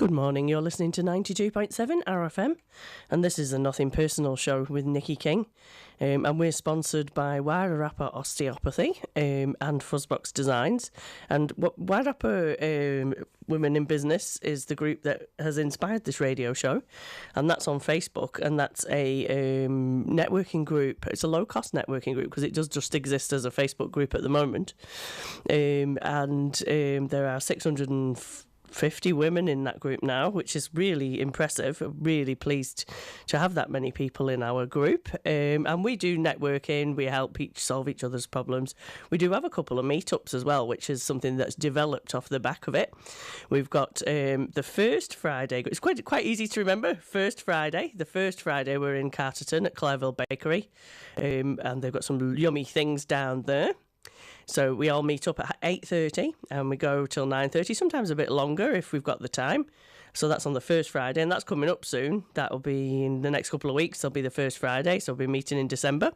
Good morning, you're listening to 92.7 RFM, and this is the Nothing Personal show with Nikki King, and we're sponsored by Wairarapa Osteopathy and Fuzzbox Designs. And Wairarapa Women in Business is the group that has inspired this radio show, and that's on Facebook, and that's a networking group. It's a low-cost networking group because it does just exist as a Facebook group at the moment, and there are 650 women in that group now, which is really impressive. I'm really pleased to have that many people in our group. And we do networking, we help solve each other's problems. We do have a couple of meetups as well, which is something that's developed off the back of it. We've got the first Friday, it's quite easy to remember, the first Friday we're in Carterton at Clareville Bakery, and they've got some yummy things down there. So we all meet up at 8:30 and we go till 9:30, sometimes a bit longer if we've got the time. So that's on the first Friday, and that's coming up soon. That'll be in the next couple of weeks. That'll be the first Friday, so we'll be meeting in December.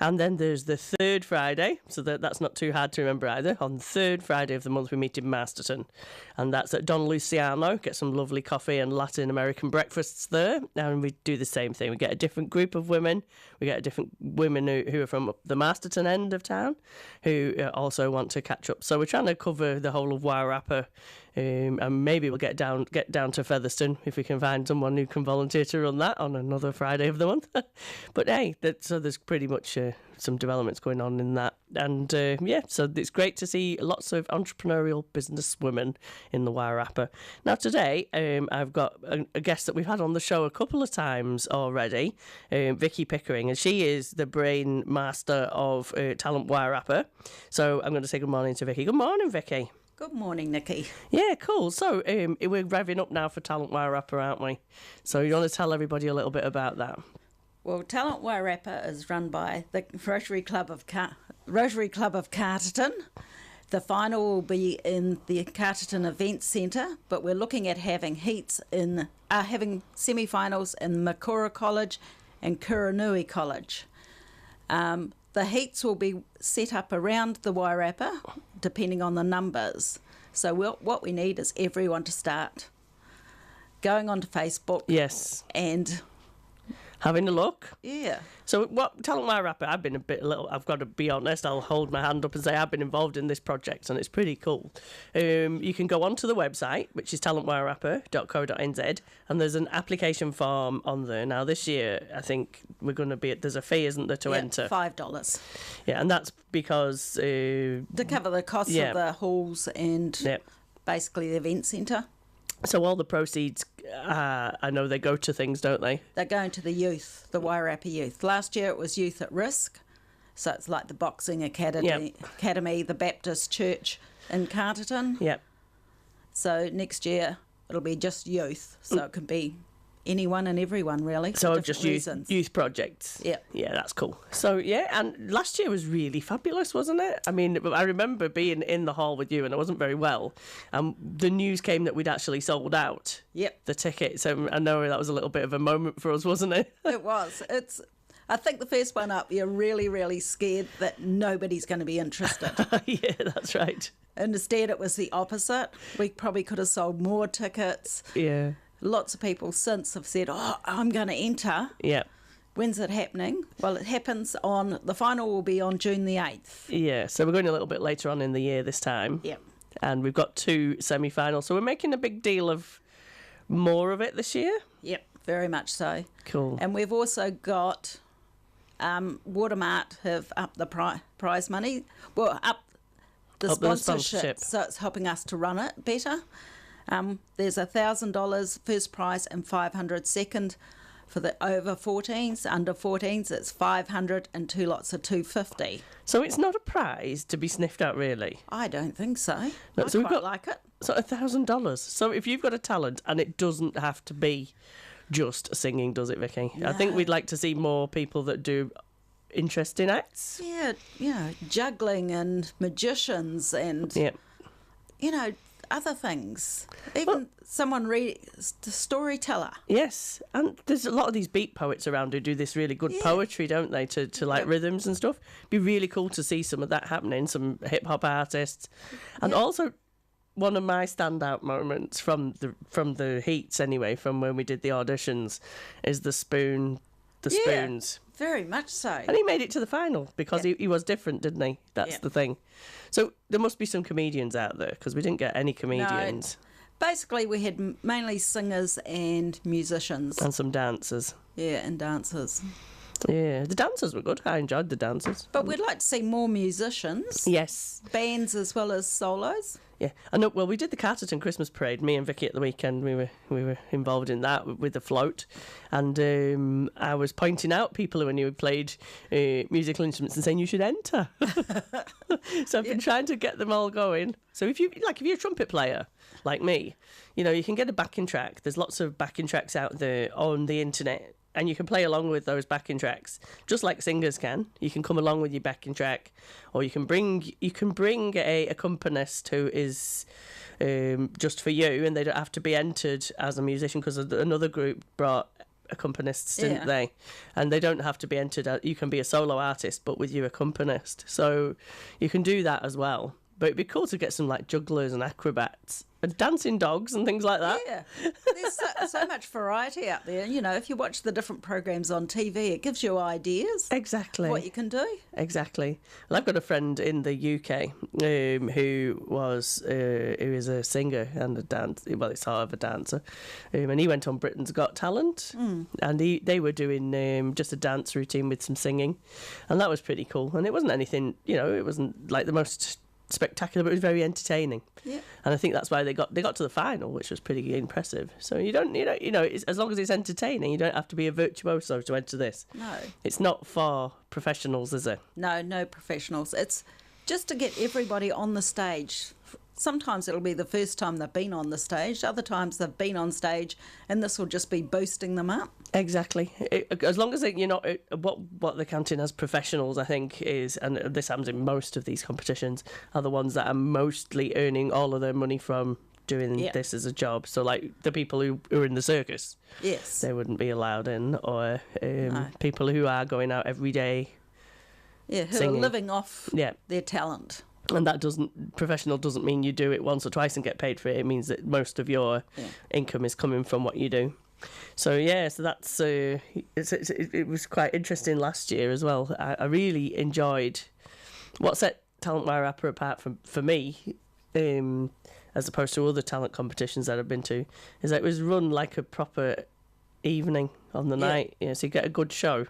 And then there's the third Friday, so that's not too hard to remember either. On the third Friday of the month, we meet in Masterton, and that's at Don Luciano. Get some lovely coffee and Latin American breakfasts there, and we do the same thing. We get a different group of women. We get a different women who are from the Masterton end of town, who also want to catch up. So we're trying to cover the whole of Wairarapa, and maybe we'll get down to Featherstone if we can find someone who can volunteer to run that on another Friday of the month. But hey, so there's pretty much some developments going on in that, and so it's great to see lots of entrepreneurial business women in the Wairarapa. Now today I've got a guest that we've had on the show a couple of times already, Vicky Pickering, and she is the brain master of Talent Wairarapa. So I'm going to say good morning to Vicky. Good morning, Vicky. Good morning, Nikki. Yeah, cool. So we're revving up now for Talent Wairarapa, aren't we? So you want to tell everybody a little bit about that? Well, Talent Wairarapa is run by the Rotary Club of Carterton. The final will be in the Carterton Event Centre, but we're looking at having having semi-finals in Makura College and Kuranui College. The heats will be set up around the Wairarapa, depending on the numbers. So what we need is everyone to start going onto Facebook. Yes. And having a look. Yeah. So what Talent Wairarapa, I've got to be honest, I'll hold my hand up and say I've been involved in this project and it's pretty cool. You can go onto the website, which is talentwairarapa.co.nz, and there's an application form on there. Now this year, I think we're going to there's a fee, isn't there, to enter? $5. Yeah, and that's because to cover the costs of the halls and basically the event centre. So all the proceeds, I know they go to things, don't they? They're going to the youth, the Wairarapa youth. Last year it was Youth at Risk, so it's like the Boxing Academy, the Baptist Church in Carterton. Yep. So next year it'll be just youth, so it can be anyone and everyone, really. So just youth projects. Yeah. Yeah, that's cool. So, yeah, and last year was really fabulous, wasn't it? I mean, I remember being in the hall with you and I wasn't very well. And the news came that we'd actually sold out the tickets. So I know that was a little bit of a moment for us, wasn't it? It was. I think the first one up, you're really, really scared that nobody's going to be interested. Yeah, that's right. And instead it was the opposite. We probably could have sold more tickets. Yeah. Lots of people since have said, I'm going to enter. Yeah. When's it happening? Well, it happens the final will be on June the 8th. Yeah, so we're going a little bit later on in the year this time. Yeah. And we've got 2 semi-finals, so we're making a big deal of more of it this year. Yep, very much so. Cool. And we've also got Watermart have upped the prize money. Well, up the sponsorship, so it's helping us to run it better. There's $1,000 first prize and $500 second for the over 14s. Under 14s, it's $500 and 2 lots of $250. So it's not a prize to be sniffed at, really? I don't think so. No, so I quite like it. So $1,000. So if you've got a talent, and it doesn't have to be just singing, does it, Vicky? No. I think we'd like to see more people that do interesting acts. Yeah, juggling and magicians and, other things. Even someone the storyteller. Yes, and there's a lot of these beat poets around who do this really good poetry, don't they, to like rhythms and stuff. It'd be really cool to see some of that happening, some hip-hop artists. And also, one of my standout moments from the heats anyway, from when we did the auditions, is the spoons. Very much so. And he made it to the final because he was different, didn't he? That's the thing. So there must be some comedians out there, because we didn't get any comedians. No, basically, we had mainly singers and musicians. And some dancers. Yeah, and dancers. Yeah, the dancers were good. I enjoyed the dancers. But we'd like to see more musicians. Yes. Bands as well as solos. Yeah, I know. Well, we did the Carterton Christmas Parade. Me and Vicky at the weekend, we were involved in that with the float, and I was pointing out people who knew played musical instruments and saying you should enter. So I've been trying to get them all going. So if you're a trumpet player like me, you can get a backing track. There's lots of backing tracks out there on the internet. And you can play along with those backing tracks, just like singers can. You can come along with your backing track, or you can bring a accompanist who is just for you, and they don't have to be entered as a musician, because another group brought accompanists, didn't they? And they don't have to be entered. You can be a solo artist, but with your accompanist. So you can do that as well. But it'd be cool to get some like jugglers and acrobats and dancing dogs and things like that. Yeah, there's so much variety out there. If you watch the different programs on TV, it gives you ideas. Exactly. What you can do. Exactly. Well, I've got a friend in the UK who is a singer and a dancer. Well, it's sort of a dancer, and he went on Britain's Got Talent, and they were doing just a dance routine with some singing, and that was pretty cool. And it wasn't anything, it wasn't like the most spectacular, but it was very entertaining. Yeah. And I think that's why they got to the final, which was pretty impressive. So you don't, as long as it's entertaining, you don't have to be a virtuoso to enter this. No. It's not for professionals, is it? No professionals. It's just to get everybody on the stage. Sometimes it'll be the first time they've been on the stage. Other times they've been on stage, and this will just be boosting them up. Exactly. As long as you're not what they're counting as professionals, I think is, and this happens in most of these competitions, are the ones that are mostly earning all of their money from doing this as a job. So like the people who are in the circus, yes, they wouldn't be allowed in, or people who are going out every day, who singing. are living off their talent. And that professional doesn't mean you do it once or twice and get paid for it. It means that most of your income is coming from what you do. So that's it was quite interesting last year as well. I really enjoyed what set Talent Wairarapa apart for me, as opposed to other talent competitions that I've been to, is that it was run like a proper evening on the night. So you get a good show.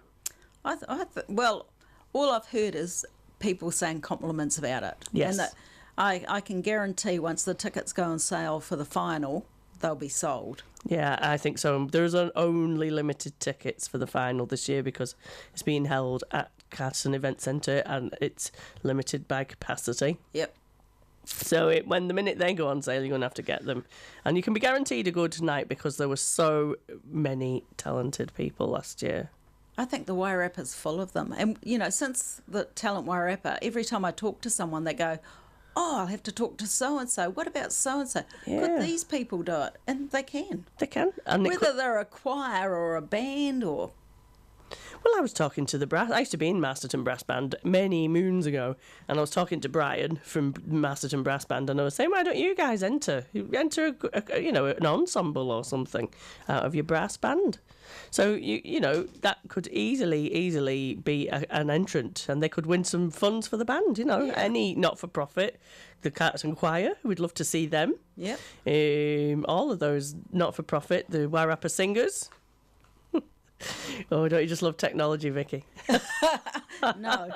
Well, all I've heard is people saying compliments about it. Yes. And that I can guarantee once the tickets go on sale for the final, they'll be sold. Yeah, I think so. There's only limited tickets for the final this year because it's being held at Carterton Event Centre and it's limited by capacity. Yep. So when the minute they go on sale, you're going to have to get them. And you can be guaranteed a good night because there were so many talented people last year. I think the Wairarapa's full of them. And, since the Talent Wairarapa, every time I talk to someone, they go, I'll have to talk to so-and-so. What about so-and-so? Yeah. Could these people do it? And they can. They can. And whether they're a choir or a band or... Well, I was talking to the brass. I used to be in Masterton Brass Band many moons ago, and I was talking to Brian from Masterton Brass Band, and I was saying, why don't you guys enter an ensemble or something out of your brass band? So that could easily be an entrant, and they could win some funds for the band. Any not-for-profit, the Carterton Choir, we'd love to see them. Yep. All of those not-for-profit, the Wairarapa Singers. Oh, don't you just love technology, Vicky? No.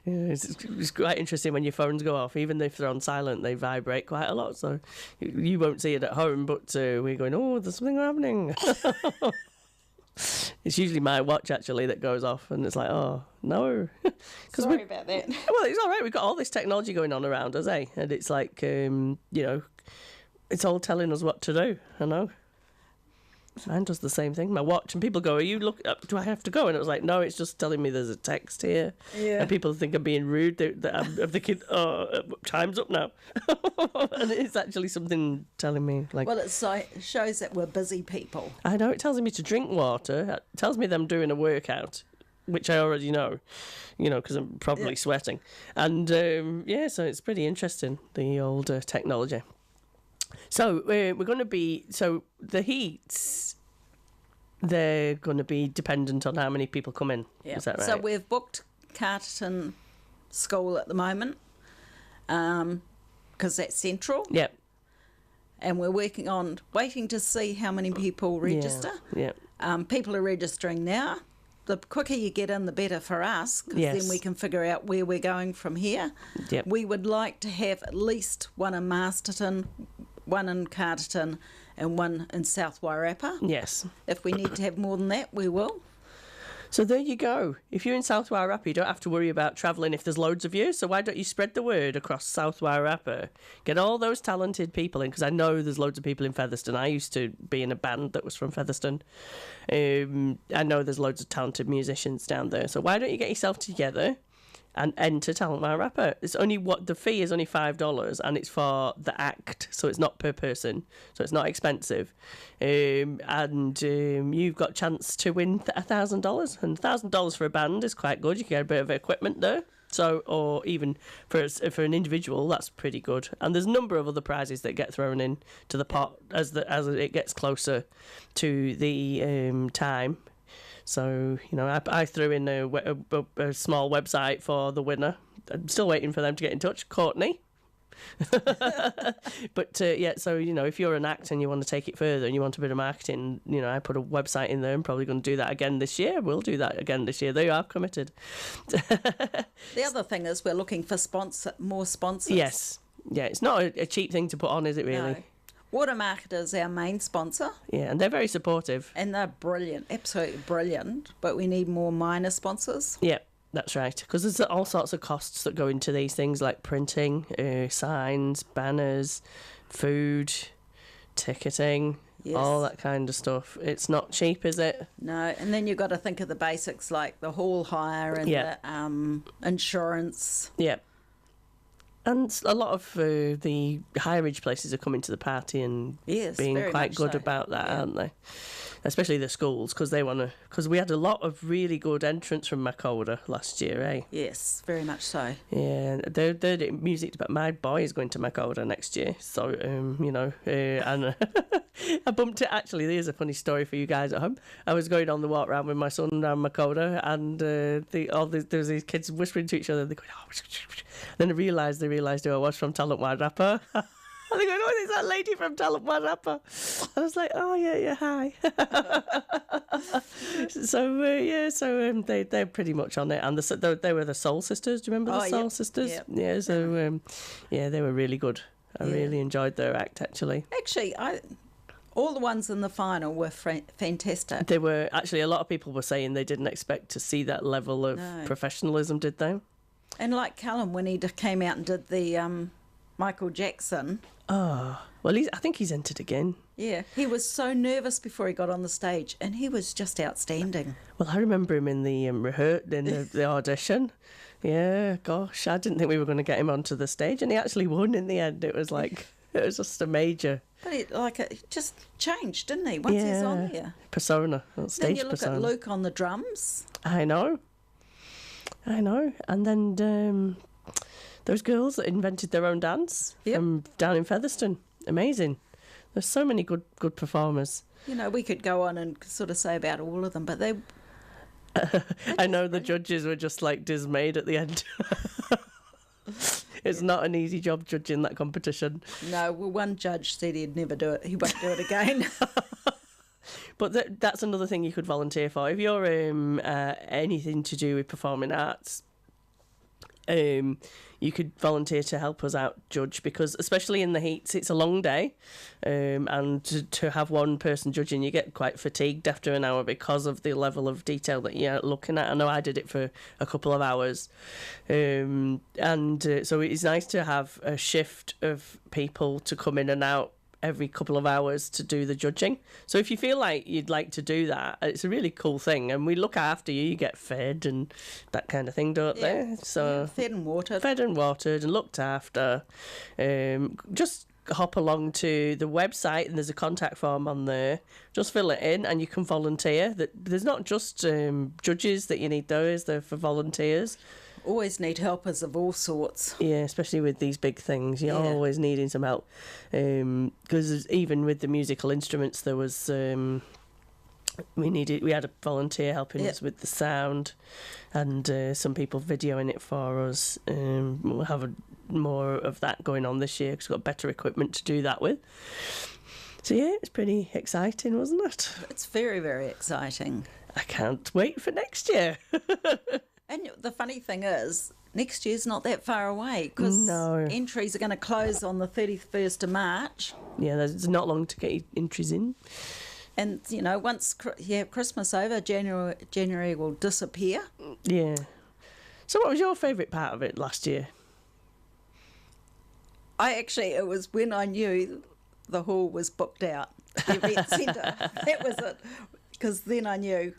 It's quite interesting when your phones go off. Even if they're on silent, they vibrate quite a lot. So you won't see it at home, but we're going, oh, there's something happening. It's usually my watch, actually, that goes off. And it's like, oh, no. Sorry about that. Well, it's all right. We've got all this technology going on around us, eh? And it's like, it's all telling us what to do, I know. Mine does the same thing. My watch, and people go, do I have to go? And it was like, no, it's just telling me there's a text here. Yeah. And people think I'm being rude. I'm thinking, time's up now. And it's actually something telling me, like... Well, it shows that we're busy people. I know, it tells me to drink water. It tells me that I'm doing a workout. which I already know, because I'm probably sweating. And so it's pretty interesting, the old technology. So we're going to be, the heats, they're going to be dependent on how many people come in. Yeah. Is that right? So we've booked Carterton School at the moment because that's central. Yep. And we're waiting to see how many people register. Yeah. People are registering now. The quicker you get in, the better for us, because then we can figure out where we're going from here. Yep. We would like to have at least one in Masterton, one in Carterton, and one in South Wairarapa. Yes. If we need to have more than that, we will. So there you go. If you're in South Wairarapa, you don't have to worry about travelling if there's loads of you. So why don't you spread the word across South Wairarapa? Get all those talented people in, because I know there's loads of people in Featherston. I used to be in a band that was from Featherston. I know there's loads of talented musicians down there. So why don't you get yourself together and enter Talent Wairarapa? It's only the fee is only $5, and it's for the act, so it's not per person, so it's not expensive. You've got a chance to win $1,000, and $1,000 for a band is quite good. You can get a bit of equipment there. So, or even for an individual, that's pretty good. And there's a number of other prizes that get thrown in to the pot as it gets closer to the time. So, I threw in a small website for the winner. I'm still waiting for them to get in touch. Courtney. But, so, if you're an act and you want to take it further and you want a bit of marketing, I put a website in there. I'm probably going to do that again this year. We'll do that again this year. They are committed. The other thing is we're looking for more sponsors. Yes. Yeah, it's not a cheap thing to put on, is it really? No. Watermarket is our main sponsor. Yeah, and they're very supportive. And they're brilliant, absolutely brilliant. But we need more minor sponsors. Yeah, that's right. Because there's all sorts of costs that go into these things, like printing, signs, banners, food, ticketing, all that kind of stuff. It's not cheap, is it? No, and then you've got to think of the basics like the hall hire and the insurance. Yeah. And a lot of the higher-age places are coming to the party and being quite good about that, aren't they? Especially the schools, because we had a lot of really good entrants from Makoda last year, eh? Yes, very much so. Yeah, they're music, but my boy is going to Makoda next year, so and I bumped it. Actually, there's a funny story for you guys at home. I was going on the walk around with my son around Makoda, and there's these kids whispering to each other. They're going, oh. Then they realised who I was from Talent Wairarapa. And they go, oh, is that lady from Talent Wairarapa? I was like, oh, yeah, hi. So they're pretty much on it. And they were the Soul Sisters. Do you remember the Soul Sisters? Yep. Yeah, so, they were really good. I really enjoyed their act, actually. Actually, all the ones in the final were fantastic. They were, actually, a lot of people were saying they didn't expect to see that level of professionalism, did they? And like Callum, when he came out and did the Michael Jackson. Oh, well, I think he's entered again. Yeah, he was so nervous before he got on the stage, and he was just outstanding. Well, I remember him in the the audition. Yeah, gosh, I didn't think we were going to get him onto the stage, and he actually won in the end. It was just a major. But it just changed, didn't he? Once he's on there. Persona, stage then you look persona. at Luke on the drums. I know. And then those girls that invented their own dance from down in Featherston. Amazing. There's so many good performers. We could go on and sort of say about all of them, but they... I know the judges were just like dismayed at the end. It's not an easy job judging that competition. No, well, one judge said he'd never do it. He won't do it again. But that's another thing you could volunteer for. If you're anything to do with performing arts, you could volunteer to help us out judge, because especially in the heats, it's a long day, and to have one person judging, you get quite fatigued after an hour because of the level of detail that you're looking at. I know I did it for a couple of hours, so it's nice to have a shift of people to come in and out every couple of hours to do the judging. So if you feel like you'd like to do that, it's a really cool thing, and we look after you. You get fed and that kind of thing, don't they? So fed and watered and looked after. Just hop along to the website and there's a contact form on there. Just fill it in and you can volunteer. There's not just judges that you need those, they're for volunteers. Always need helpers of all sorts. Yeah, especially with these big things, you're always needing some help. Because even with the musical instruments, there was we had a volunteer helping us with the sound, and some people videoing it for us. We'll have more of that going on this year because we've got better equipment to do that with. So yeah, it's pretty exciting, wasn't it? It's very, very exciting. I can't wait for next year. And the funny thing is, next year's not that far away because entries are going to close on the 31st of March. Yeah, there's not long to get entries in. And, you know, once you have Christmas over, January will disappear. Yeah. So what was your favourite part of it last year? It was when I knew the hall was booked out, the event centre. That was it. Because then I knew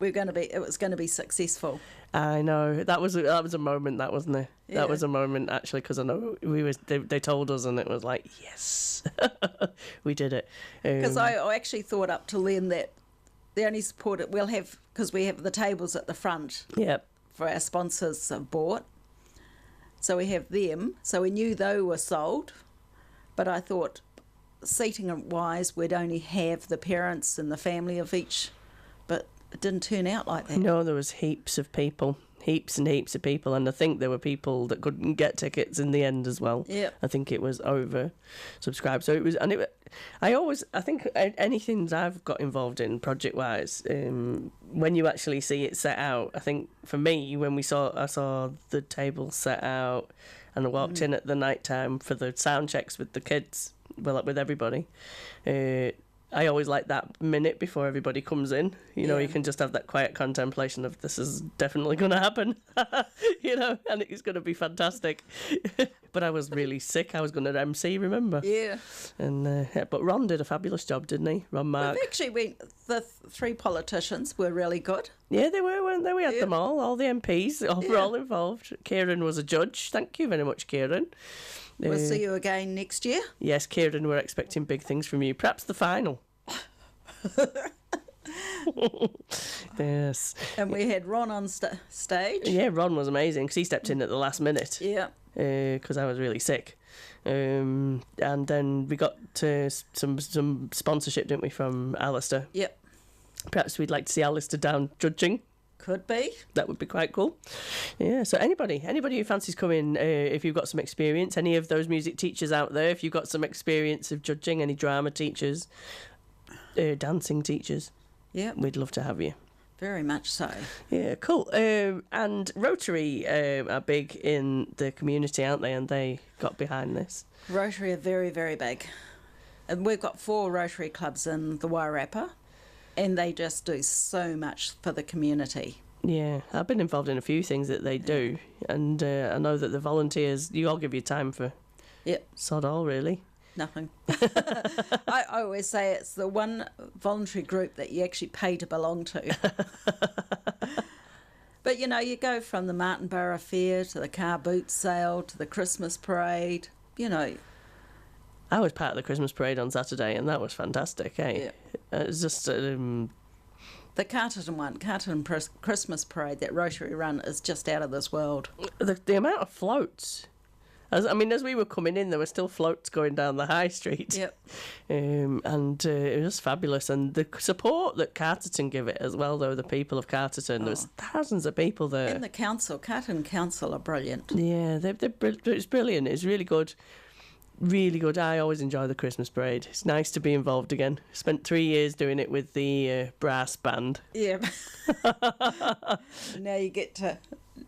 it was going to be successful. I know that was a moment, that wasn't it? Yeah. That was a moment actually, because I know they told us and it was like, yes, we did it. Because I actually thought up till then that the only support we'll have, because we have the tables at the front. Yep. For our sponsors have bought, so we have them. So we knew they were sold, but I thought seating wise we'd only have the parents and the family of each, but it didn't turn out like that. No, there was heaps and heaps of people, and I think there were people that couldn't get tickets in the end as well. Yeah, I think it was over subscribed. So it was, and I think anything that I've got involved in project wise, when you actually see it set out, I think for me when I saw the table set out and I walked in at the night time for the sound checks with the kids, with everybody. I always like that minute before everybody comes in. You know, you can just have that quiet contemplation of this is definitely going to happen, you know, and it's going to be fantastic. But I was really sick. I was going to MC, remember? Yeah. And but Ron did a fabulous job, didn't he? Ron Mark. The three politicians were really good. Yeah, they were, weren't they? We had them all the MPs, were all involved. Kieran was a judge. Thank you very much, Kieran. We'll see you again next year. Yes, Kieran, we're expecting big things from you. Perhaps the final. Yes. And we had Ron on stage. Yeah, Ron was amazing because he stepped in at the last minute. Yeah. Because I was really sick. And then we got some sponsorship, didn't we, from Alistair? Yep. Perhaps we'd like to see Alistair down judging. Could be. That would be quite cool. Yeah, so anybody who fancies coming, if you've got some experience, any of those music teachers out there, if you've got some experience of judging, any drama teachers, dancing teachers, we'd love to have you. Very much so. Yeah, cool. And Rotary are big in the community, aren't they? And they got behind this. Rotary are very, very big. And we've got 4 Rotary clubs in the Wairarapa. And they just do so much for the community. Yeah, I've been involved in a few things that they do. And I know that the volunteers, you all give your time for sod all, really. Nothing. I always say it's the one voluntary group that you actually pay to belong to. But, you know, you go from the Martinborough Fair to the car boot sale to the Christmas parade, you know. I was part of the Christmas parade on Saturday, and that was fantastic, eh? Yeah. It was just... the Carterton Christmas parade that Rotary run is just out of this world. The amount of floats. As we were coming in, there were still floats going down the high street. Yep. And it was fabulous. And the support that Carterton give it as well, though, the people of Carterton, there was thousands of people there. And the Carterton Council are brilliant. Yeah, it's brilliant. It's really good. Really good. I always enjoy the Christmas parade. It's nice to be involved again. Spent 3 years doing it with the brass band. Yeah. Now you get to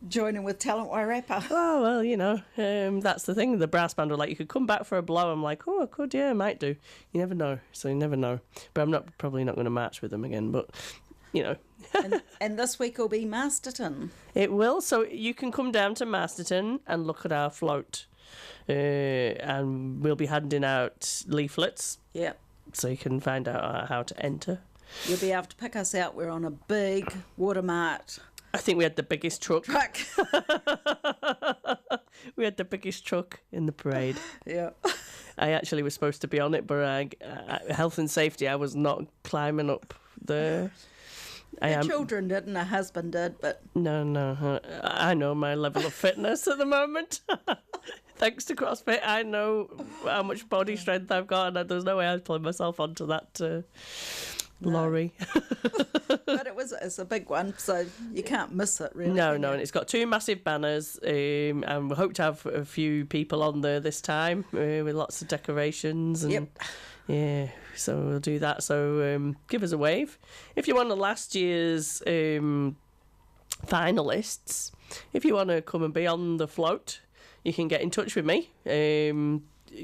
join in with Talent Wairarapa. Oh, well, you know, that's the thing. The brass band were like, you could come back for a blow. I'm like, oh, I could, yeah, I might do. You never know. So you never know. But I'm probably not going to march with them again, but, you know. and this week will be Masterton. It will. So you can come down to Masterton and look at our float. And we'll be handing out leaflets. Yeah. So you can find out how to enter. You'll be able to pick us out. We're on a big watermarked. I think we had the biggest truck. We had the biggest truck in the parade. Yeah. I actually was supposed to be on it, but health and safety, I was not climbing up the... Children did and her husband did, but... No. I know my level of fitness at the moment. Thanks to CrossFit, I know how much body strength I've got, and there's no way I'd pull myself onto that lorry. But it's a big one, so you can't miss it, really. No, and it's got 2 massive banners, and we hope to have a few people on there this time with lots of decorations. And, Yep. Yeah, so we'll do that. So give us a wave. If you're one of last year's finalists, if you want to come and be on the float, you can get in touch with me.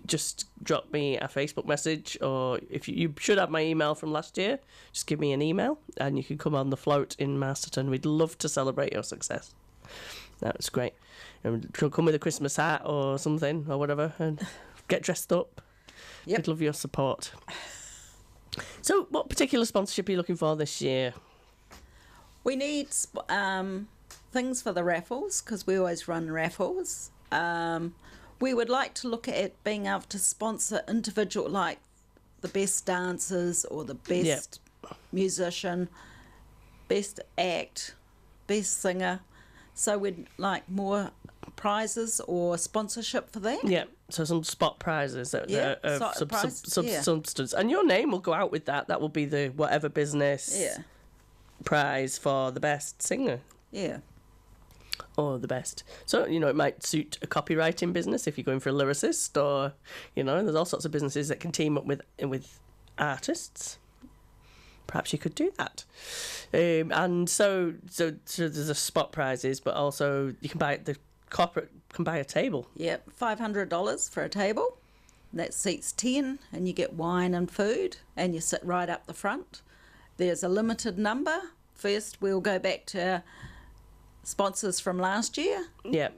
Just drop me a Facebook message, or if you should have my email from last year, just give me an email and you can come on the float in Masterton. We'd love to celebrate your success. That was great. And come with a Christmas hat or something or whatever and get dressed up. Yep. We'd love your support. So what particular sponsorship are you looking for this year? We need things for the raffles, because we always run raffles. We would like to look at being able to sponsor individual, like the best dancers or the best musician, best act, best singer. So we'd like more prizes or sponsorship for that. Yeah, so some spot prizes of Yeah. substance. And your name will go out with that. That will be the whatever business prize for the best singer. Yeah. Or the best. So, it might suit a copywriting business if you're going for a lyricist, or, there's all sorts of businesses that can team up with artists. Perhaps you could do that. And so there's a spot prizes, but also you can the corporate can buy a table. Yep, $500 for a table. That seats 10, and you get wine and food, and you sit right up the front. There's a limited number. First, we'll go back to sponsors from last year. Yeah.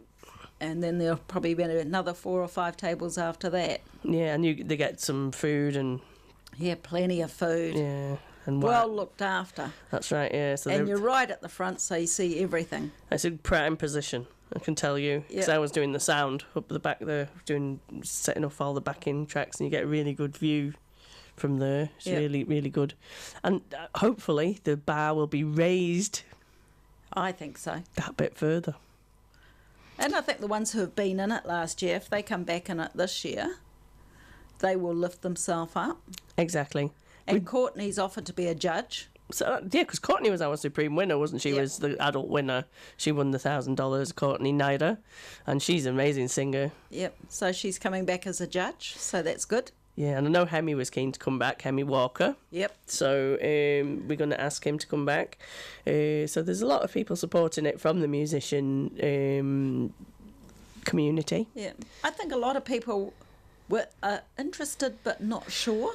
And then there'll probably be another 4 or 5 tables after that. Yeah, and they get some food and... Yeah, plenty of food. Yeah. And well looked after. That's right, yeah. So and you're right at the front, so you see everything. It's a prime position, I can tell you. Because I was doing the sound up the back there, setting off all the backing tracks, and you get a really good view from there. It's really, really good. And hopefully the bar will be raised... I think so. That bit further. And I think the ones who have been in it last year, if they come back in it this year, they will lift themselves up. Exactly. And Courtney's offered to be a judge. So because Courtney was our supreme winner, wasn't she? Yep. Was the adult winner. She won the $1,000, Courtney Nider, and she's an amazing singer. Yep. So she's coming back as a judge, so that's good. Yeah, and I know Hemi was keen to come back, Hemi Walker. Yep. So we're going to ask him to come back. So there's a lot of people supporting it from the musician community. Yeah. I think a lot of people were interested but not sure.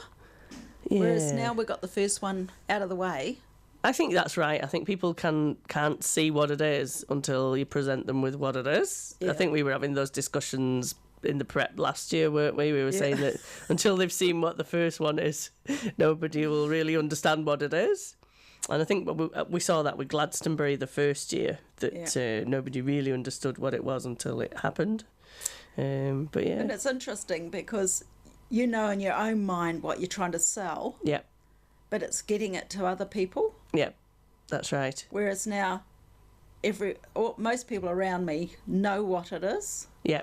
Yeah. Whereas now we've got the first one out of the way. I think that's right. I think people can't see what it is until you present them with what it is. Yeah. I think we were having those discussions in the prep last year, weren't we? We were saying that until they've seen what the first one is, nobody will really understand what it is. And I think we saw that with Gladstonebury the first year, that nobody really understood what it was until it happened. But yeah. And it's interesting because you know in your own mind what you're trying to sell. Yeah. But it's getting it to other people. Yeah, that's right. Whereas now, most people around me know what it is. Yeah.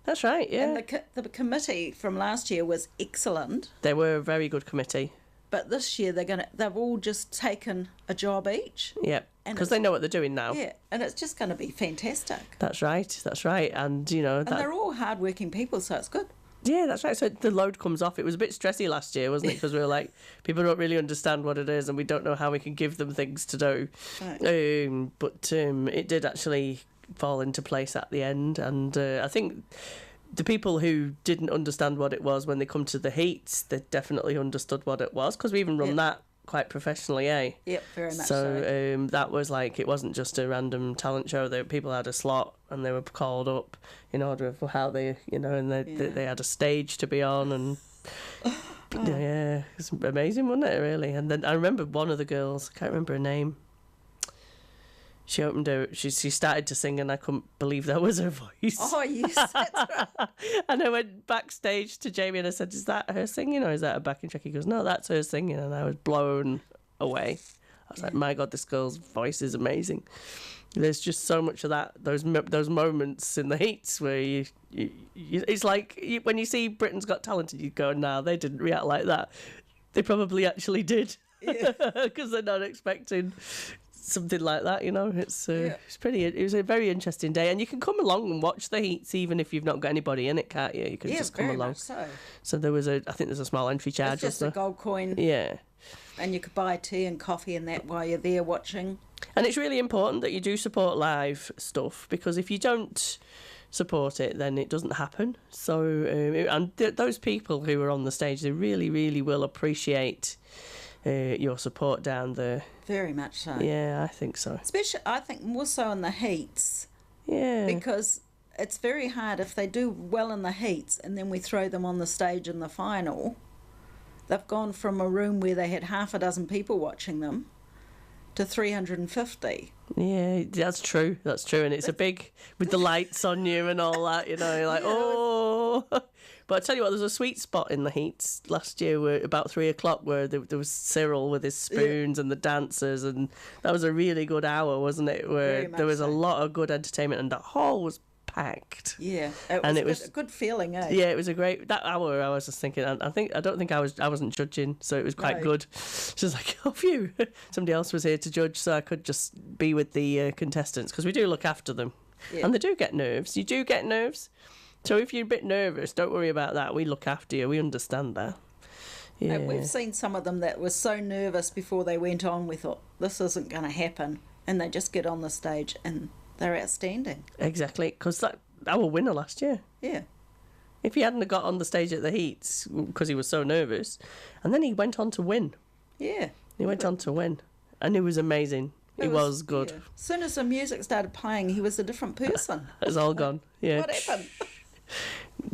That's right, yeah. And the committee from last year was excellent. They were a very good committee. But this year they've all just taken a job each. Yeah, because they know what they're doing now. Yeah, and it's just going to be fantastic. That's right. And, And they're all hard-working people, so it's good. Yeah, that's right. So the load comes off. It was a bit stressy last year, wasn't it? Because we were like, people don't really understand what it is and we don't know how we can give them things to do. Right. But it did actually fall into place at the end, and I think the people who didn't understand what it was when they come to the heats, they definitely understood what it was, because we even run that quite professionally, eh? Yep, very much so. That was like, it wasn't just a random talent show. People had a slot and they were called up in order of how they, and they had a stage to be on, and yeah, it's amazing, wasn't it, really? And then I remember one of the girls, I can't remember her name. She opened her. She started to sing, and I couldn't believe that was her voice. Oh, yes, that's right. And I went backstage to Jamie and I said, "Is that her singing, or is that a backing track?" He goes, "No, that's her singing," and I was blown away. I was like, "My God, this girl's voice is amazing." There's just so much of that. Those moments in the heats where you it's like when you see Britain's Got Talent, you go, "Nah, they didn't react like that. They probably actually did." Because they're not expecting something like that, you know. It's pretty. It was a very interesting day, and you can come along and watch the heats even if you've not got anybody in it, can't you? You can just come very along. Much so. So there was I think there's a small entry charge. It's just a gold coin. Yeah. And you could buy tea and coffee and that while you're there watching. And it's really important that you do support live stuff, because if you don't support it, then it doesn't happen. So those people who are on the stage, they really, really will appreciate your support down there. Very much so. Yeah, I think so. Especially, I think more so in the heats. Yeah. Because it's very hard if they do well in the heats and then we throw them on the stage in the final. They've gone from a room where they had half a dozen people watching them to 350. Yeah, that's true. That's true. And it's a big, with the lights on you and all that, you know, you're like, oh. But I tell you what, there's a sweet spot in the heats last year where about 3 o'clock where there was Cyril with his spoons and the dancers, and that was a really good hour, wasn't it? Where there was a lot of good entertainment and the hall was packed. Yeah, it was a good feeling, eh? Yeah, it was a great that hour. I was just thinking, I don't think I wasn't judging, so it was quite good. Just like, oh phew, somebody else was here to judge, so I could just be with the contestants, because we do look after them, and they do get nerves. You do get nerves, so if you're a bit nervous, don't worry about that. We look after you. We understand that. Yeah. And we've seen some of them that were so nervous before they went on. We thought this isn't going to happen, and they just get on the stage and they're outstanding. Exactly, because that our winner last year. Yeah. If he hadn't got on the stage at the heats because he was so nervous, and then he went on to win. Yeah. He went on to win, and it was amazing. It was good. Yeah. As soon as the music started playing, he was a different person. It's all gone. Yeah. What happened?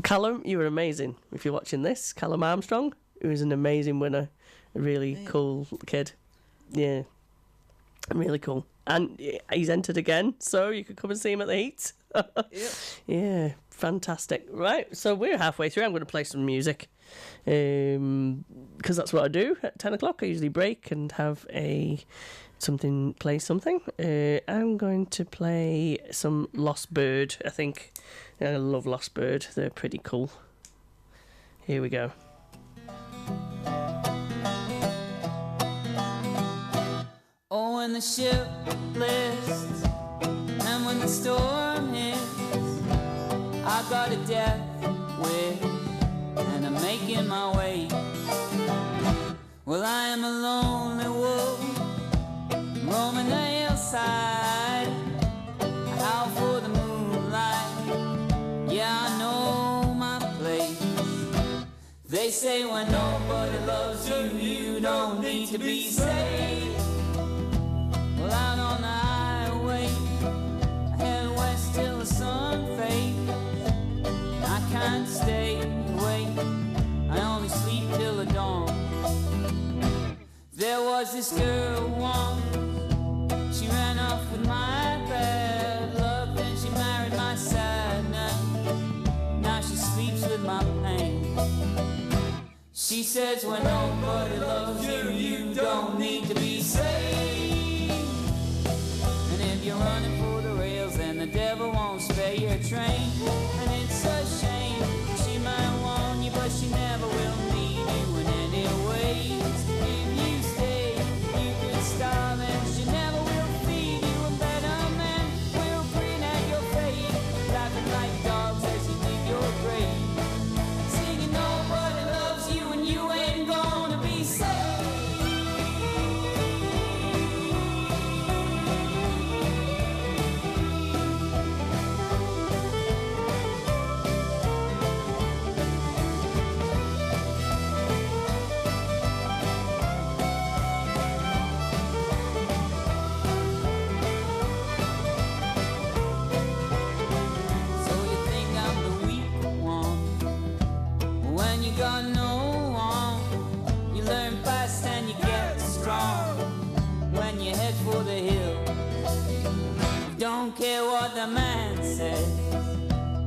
Callum, you were amazing. If you're watching this, Callum Armstrong, he was an amazing winner. A really cool kid. Yeah. Really cool. And he's entered again, so you could come and see him at the heat. Yeah, fantastic. Right, so we're halfway through. I'm going to play some music, because that's what I do at 10 o'clock. I usually break and have play something. I'm going to play some Lost Bird. I think I love Lost Bird. They're pretty cool. Here we go. Oh, when the ship lists and when the storm hits, I got a death wish and I'm making my way. Well, I am a lonely wolf roaming the hillside. I howl for the moonlight, yeah, I know my place. They say when nobody loves you, you don't need to be saved. Well, out on the highway, I head west till the sun fades. I can't stay awake, I only sleep till the dawn. There was this girl once, she ran off with my bad luck, then she married my sadness. Now she sleeps with my pain. She says when nobody loves you, you don't need to be saved. You're running for the rails and the devil won't spare your train. And it's a shame, she might want you, but she never will need you in any ways. If you stay, you could starve and she never will feed you. A better man will grin at your face, laughing like dogs as you dig your grave, singing nobody loves you and you ain't gonna be saved. Got no one. You learn fast and you get strong when you head for the hill. don't care what the man says,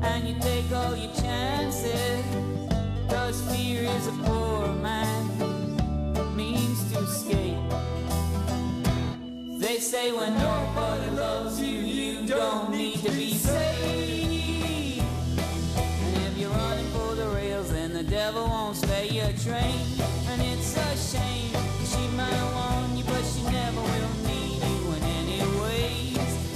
and you take all your chances, 'cause fear is a poor man's means to escape. They say when nobody loves you, you don't need to be saved. And if you're running for the rails, then the devil won't spare your train. And it's a shame, she might want you, but she never will need you in any ways.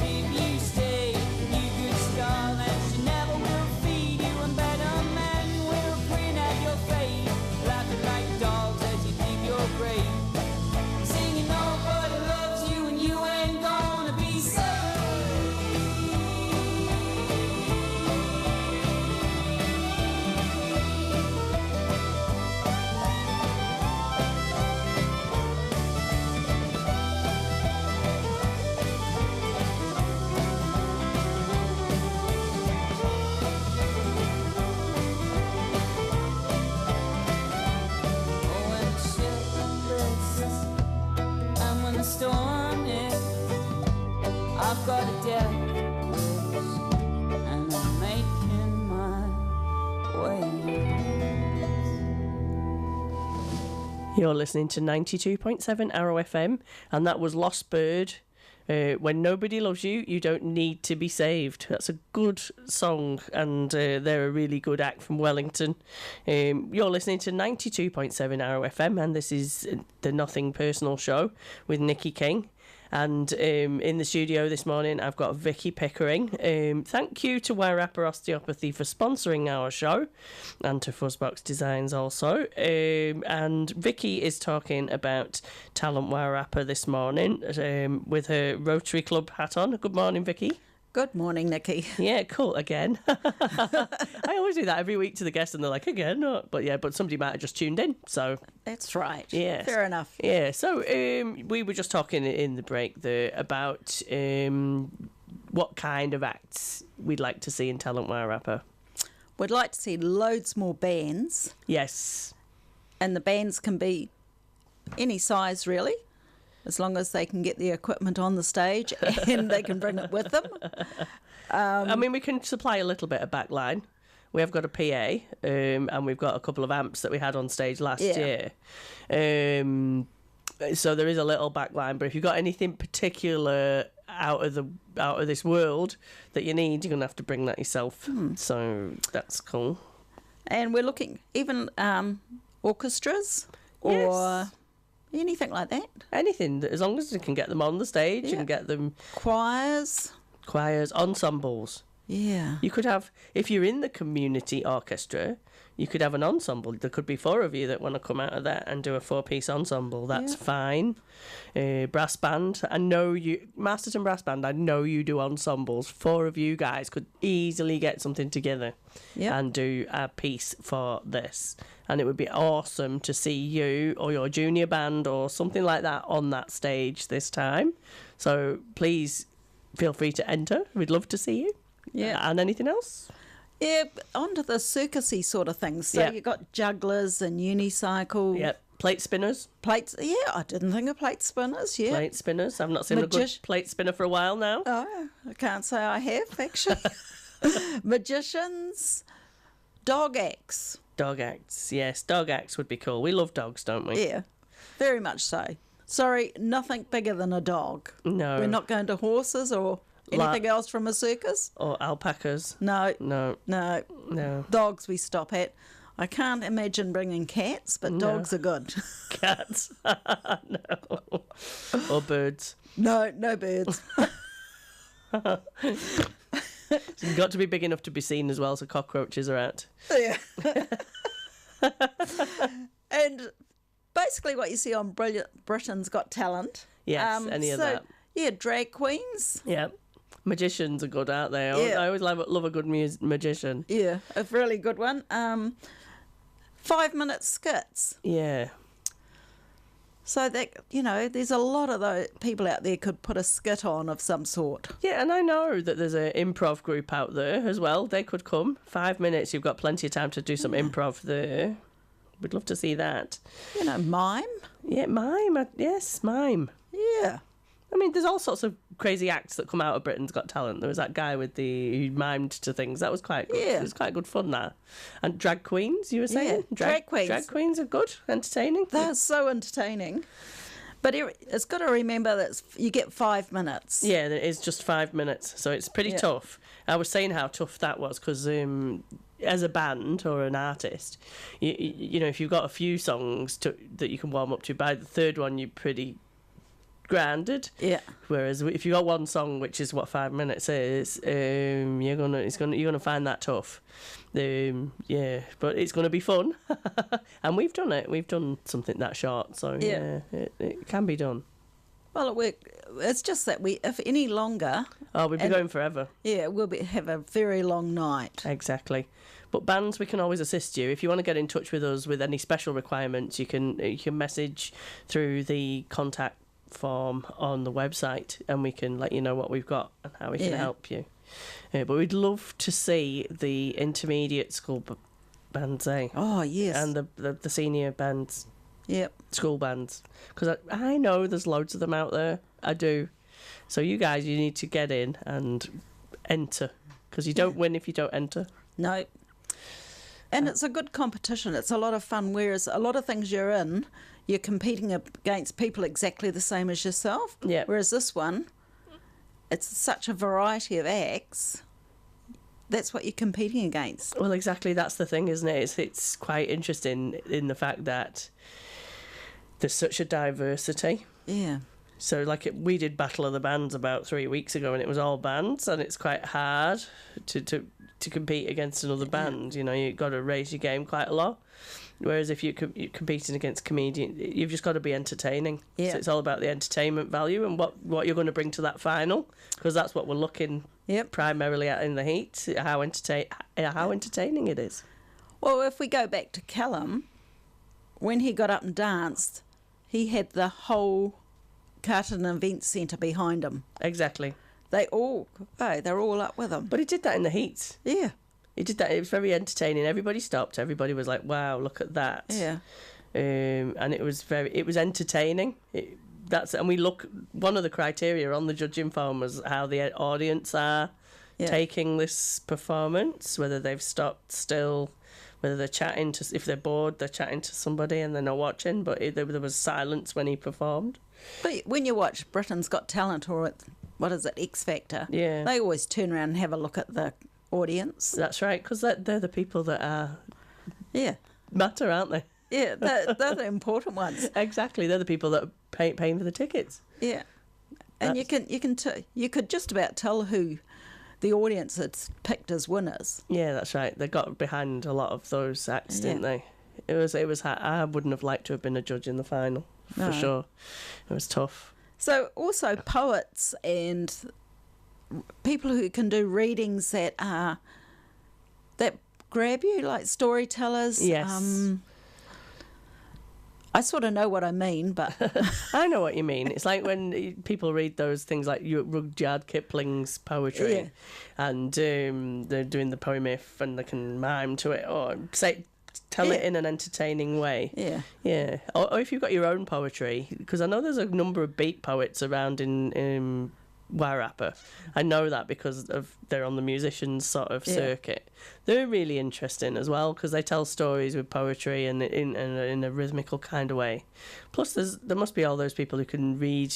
If you stay, you could starve, and she never will feed you. And better man will grin at your face, laughing like dogs as you dig your grave. Singing nobody loves you and you ain't gonna be saved. Oh, when the ship lifts and when the storm hits, I've got a death wish and I'm making my way. You're listening to 92.7 Arrow FM, and that was Lost Bird. When nobody loves you, you don't need to be saved. That's a good song, and they're a really good act from Wellington. You're listening to 92.7 Arrow FM, and this is the Nothing Personal Show with Nikki King. And in the studio this morning, I've got Vicky Pickering. Thank you to Wairarapa Osteopathy for sponsoring our show, and to Fuzzbox Designs also. And Vicky is talking about Talent Wairarapa this morning with her Rotary Club hat on. Good morning, Vicky. Good morning, Nikki. Yeah, cool, again. I always do that every week to the guests, and they're like, again? No. But somebody might have just tuned in, so... That's right. Yeah. Fair enough. Yeah, so we were just talking in the break there about what kind of acts we'd like to see in Talent Wairarapa. We'd like to see loads more bands, Yes. and the bands can be any size, really, as long as they can get the equipment on the stage and they can bring it with them. I mean, we can supply a little bit of backline. We have got a PA, and we've got a couple of amps that we had on stage last year. So there is a little backline, but if you've got anything particular out of this world that you need, you're gonna have to bring that yourself. So that's cool. And we're looking even orchestras or Yes. anything like that. Anything, as long as you can get them on the stage Yeah. and get them Choirs. choirs, ensembles. Yeah. You could have, if you're in the community orchestra, you could have an ensemble. There could be 4 of you that want to come out of that and do a 4-piece ensemble. That's fine. Brass band. I know you, Masterton Brass Band, I know you do ensembles. 4 of you guys could easily get something together and do a piece for this. And it would be awesome to see you or your junior band or something like that on that stage this time. So please feel free to enter. We'd love to see you. Yeah. And anything else? Yeah, onto the circusy sort of things. So Yeah. you've got jugglers and unicycle. Yep. Plate spinners. Plates. Yeah, I didn't think of plate spinners. Yeah. Plate spinners. I've not seen a good plate spinner for a while now. Oh, I can't say I have, actually. Magicians. Dog acts. Dog acts. Yes, dog acts would be cool. We love dogs, don't we? Yeah, very much so. Sorry, nothing bigger than a dog. No. We're not going to horses or anything else from a circus. Or alpacas. No, No. no. No. Dogs we stop at. I can't imagine bringing cats, but dogs are good. Cats. No. Or birds. No, no birds. You've got to be big enough to be seen as well, so cockroaches are out. Yeah. And basically what you see on Britain's Got Talent. Yes, any of that. Yeah, drag queens. Yeah. Magicians are good, aren't they? Yeah. I always love a good magician. Yeah, a really good one. 5-minute skits. Yeah. So that, you know, there's a lot of those people out there could put a skit on of some sort. Yeah, and I know that there's an improv group out there as well. They could come. 5 minutes, you've got plenty of time to do some improv there. We'd love to see that. You know, mime. Yeah, mime. Yes, mime. Yeah. I mean, there's all sorts of crazy acts that come out of Britain's Got Talent. There was that guy with who mimed to things. That was quite good. Yeah. It was quite good fun, that. And drag queens, you were saying? Yeah, drag queens. Drag queens are good, entertaining. They're so entertaining. But it's got to remember that you get 5 minutes. Yeah, it is just 5 minutes, so it's pretty tough. I was saying how tough that was because as a band or an artist, you know, if you've got a few songs that you can warm up to, by the third one you're pretty grounded. Yeah. Whereas if you got one song, which is what 5 minutes is, you're gonna find that tough. Yeah, but it's gonna be fun, and we've done it. We've done something that short, so yeah, it can be done. Well, it's just that if any longer... Oh, we'd be going forever. Yeah, we'll have a very long night. Exactly. But bands, we can always assist you. If you want to get in touch with us with any special requirements, you can message through the contact form on the website, and we can let you know what we've got and how we can help you. But we'd love to see the intermediate school bands, Oh, yes. and the senior bands. Yep. School bands, because I know there's loads of them out there. I do. So you guys, you need to get in and enter, because you don't win if you don't enter. No. And it's a good competition. It's a lot of fun, whereas a lot of things you're competing against people exactly the same as yourself. Yeah. Whereas this one, it's such a variety of acts. That's what you're competing against. Well, exactly. That's the thing, isn't it? It's quite interesting in the fact that there's such a diversity. Yeah. So, we did Battle of the Bands about 3 weeks ago, and it was all bands, and it's quite hard to compete against another band. You know, you've got to raise your game quite a lot. Whereas if you're competing against comedians, you've just got to be entertaining. Yeah. So it's all about the entertainment value and what you're going to bring to that final, because that's what we're looking primarily at in the heat, how entertaining it is. Well, if we go back to Callum, when he got up and danced, he had the whole Carterton Event Centre behind him. Exactly. They're all up with him. But he did that in the heat. Yeah. He did that. It was very entertaining. Everybody stopped. Everybody was like, "Wow, look at that!" Yeah. And it was entertaining. One of the criteria on the judging form was how the audience are taking this performance, whether they've stopped still, whether they're chatting if they're bored, they're chatting to somebody and they're not watching. But there was silence when he performed. But when you watch Britain's Got Talent or what is it, X Factor? Yeah. They always turn around and have a look at the audience. That's right, because they're the people that matter, aren't they? Yeah, they're the important ones. Exactly, they're the people that are paying for the tickets. Yeah, and you could just about tell who the audience had picked as winners. Yeah, that's right. They got behind a lot of those acts, didn't they? It was. I wouldn't have liked to have been a judge in the final, for sure. It was tough. So also poets and people who can do readings that grab you, like storytellers. Yes. I sort of know what I mean, but I know what you mean. It's like when people read those things like Rudyard Kipling's poetry, and they're doing the poem if, and they can mime to it or tell it in an entertaining way. Yeah. Or if you've got your own poetry, because I know there's a number of beat poets around in Wairarapa. I know that because they're on the musicians sort of circuit. They're really interesting as well because they tell stories with poetry and in a rhythmical kind of way. Plus, there must be all those people who can read,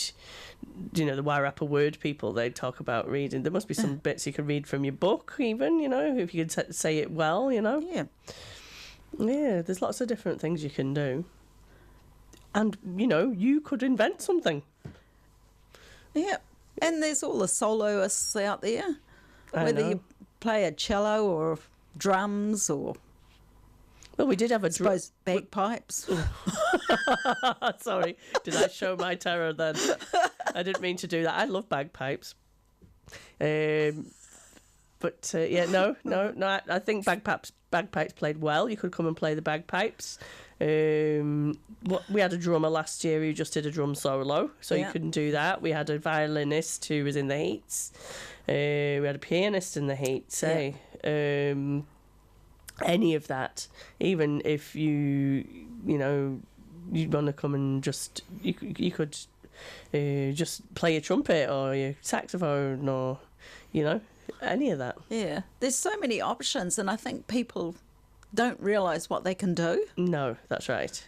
the Wairarapa word people. They talk about reading. There must be some bits you can read from your book, even. If you could say it well. Yeah. Yeah, there's lots of different things you can do. And, you could invent something. Yeah. And there's all the soloists out there. Whether you play a cello or drums or... Well, we did have bagpipes. Sorry, did I show my terror then? I didn't mean to do that. I love bagpipes. I think bagpipes played well. You could come and play the bagpipes. We had a drummer last year who just did a drum solo, so you couldn't do that. We had a violinist who was in the heats. We had a pianist in the heats. Any of that, even if you want to come and just you could just play your trumpet or your saxophone or, any of that. Yeah, there's so many options, and I think people don't realise what they can do. No, that's right.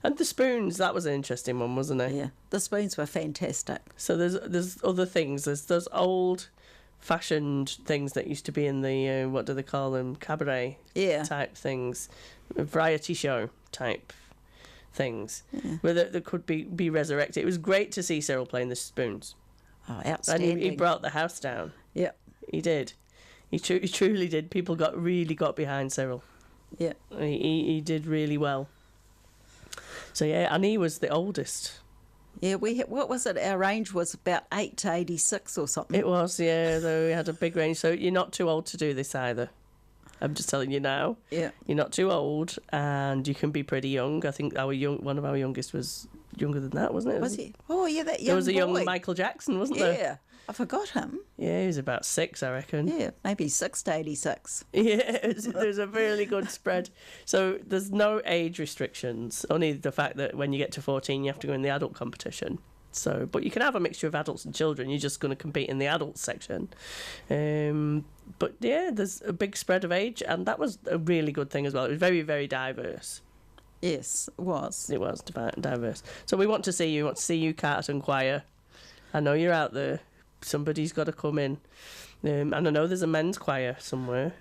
And the spoons, that was an interesting one, wasn't it? Yeah, the spoons were fantastic. So there's other things. There's those old-fashioned things that used to be in the, what do they call them, cabaret type things, variety show type things, where that could be resurrected. It was great to see Cyril playing the spoons. Oh, outstanding. And he brought the house down. Yeah. He did. He truly did. People really got behind Cyril. Yeah. He did really well. So, yeah, and he was the oldest. Yeah, what was it? Our range was about 8 to 86 or something. It was, yeah, though we had a big range. So you're not too old to do this either. I'm just telling you now. Yeah. You're not too old, and you can be pretty young. I think one of our youngest was younger than that, wasn't it? Was he? Oh, yeah, that young There was a young boy. Michael Jackson, wasn't there? Yeah, I forgot him. Yeah, he was about 6, I reckon. Yeah, maybe 6 to 86. Yeah, there's a really good spread. So there's no age restrictions, only the fact that when you get to 14, you have to go in the adult competition. So, but you can have a mixture of adults and children. You're just going to compete in the adults section. But yeah, there's a big spread of age, and that was a really good thing as well. It was very, very diverse. Yes, it was. It was diverse. So we want to see you. Carterton Choir. I know you're out there. Somebody's got to come in. And I know there's a men's choir somewhere.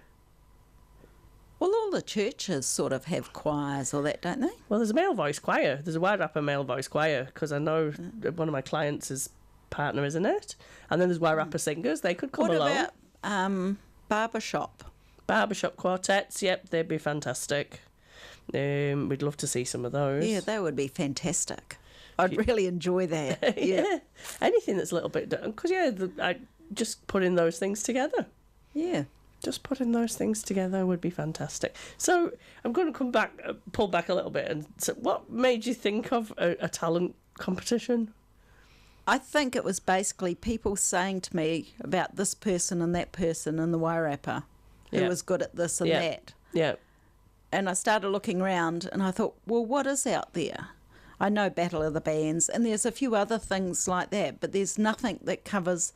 Well, all the churches sort of have choirs or that, don't they? Well, there's a male voice choir. There's a Wairarapa male voice choir, because I know one of my clients is partner, isn't it? And then there's Wairarapa singers. They could come along. What about barbershop? Barbershop quartets, yep, they'd be fantastic. We'd love to see some of those. Yeah, they would be fantastic. I'd really enjoy that. Yeah. Anything that's a little bit... Because, I just putting those things together. Yeah. Just putting those things together would be fantastic. So I'm going to pull back a little bit. And so what made you think of a talent competition? I think it was basically people saying to me about this person and that person in the Wairarapa who was good at this and that. Yeah. And I started looking around and I thought, well, what is out there? I know Battle of the Bands and there's a few other things like that, but there's nothing that covers